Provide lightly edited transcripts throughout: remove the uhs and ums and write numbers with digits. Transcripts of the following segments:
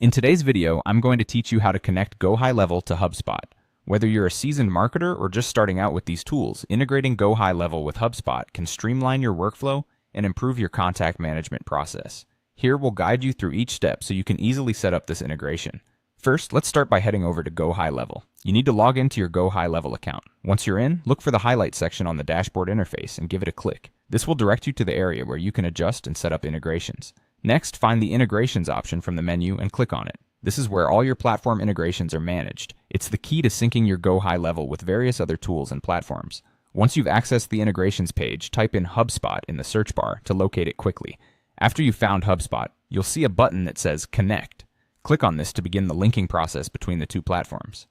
In today's video, I'm going to teach you how to connect GoHighLevel to HubSpot. Whether you're a seasoned marketer or just starting out with these tools, integrating GoHighLevel with HubSpot can streamline your workflow and improve your contact management process. Here, we'll guide you through each step so you can easily set up this integration. First, let's start by heading over to GoHighLevel. You need to log into your GoHighLevel account. Once you're in, look for the highlight section on the dashboard interface and give it a click. This will direct you to the area where you can adjust and set up integrations. Next, find the Integrations option from the menu and click on it. This is where all your platform integrations are managed. It's the key to syncing your GoHighLevel with various other tools and platforms. Once you've accessed the integrations page, type in HubSpot in the search bar to locate it quickly. After you've found HubSpot, you'll see a button that says Connect. Click on this to begin the linking process between the two platforms.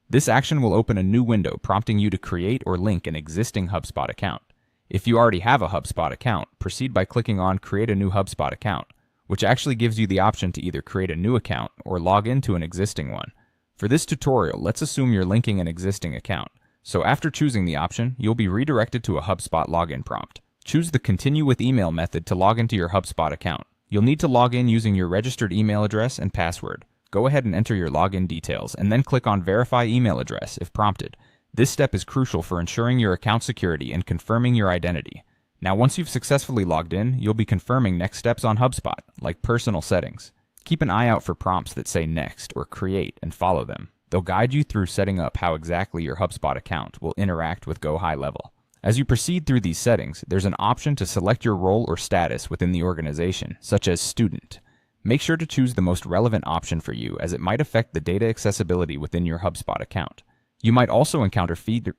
This action will open a new window prompting you to create or link an existing HubSpot account. If you already have a HubSpot account, proceed by clicking on Create a new HubSpot account, which actually gives you the option to either create a new account or log into an existing one. For this tutorial, let's assume you're linking an existing account. So after choosing the option, you'll be redirected to a HubSpot login prompt. Choose the Continue with Email method to log into your HubSpot account. You'll need to log in using your registered email address and password. Go ahead and enter your login details and then click on Verify Email Address if prompted. This step is crucial for ensuring your account security and confirming your identity. Now, once you've successfully logged in, you'll be confirming next steps on HubSpot, like personal settings. Keep an eye out for prompts that say Next or Create and follow them. They'll guide you through setting up how exactly your HubSpot account will interact with GoHighLevel. As you proceed through these settings, there's an option to select your role or status within the organization, such as Student. Make sure to choose the most relevant option for you, as it might affect the data accessibility within your HubSpot account. You might also encounter fields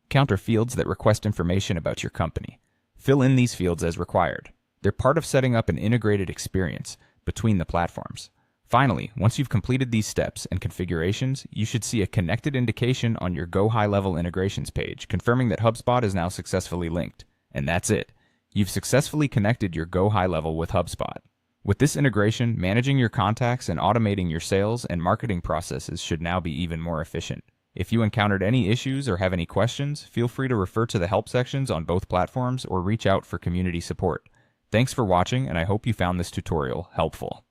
that request information about your company. Fill in these fields as required. They're part of setting up an integrated experience between the platforms. Finally, once you've completed these steps and configurations, you should see a connected indication on your GoHighLevel integrations page, confirming that HubSpot is now successfully linked. And that's it. You've successfully connected your GoHighLevel with HubSpot. With this integration, managing your contacts and automating your sales and marketing processes should now be even more efficient. If you encountered any issues or have any questions, feel free to refer to the help sections on both platforms or reach out for community support. Thanks for watching, and I hope you found this tutorial helpful.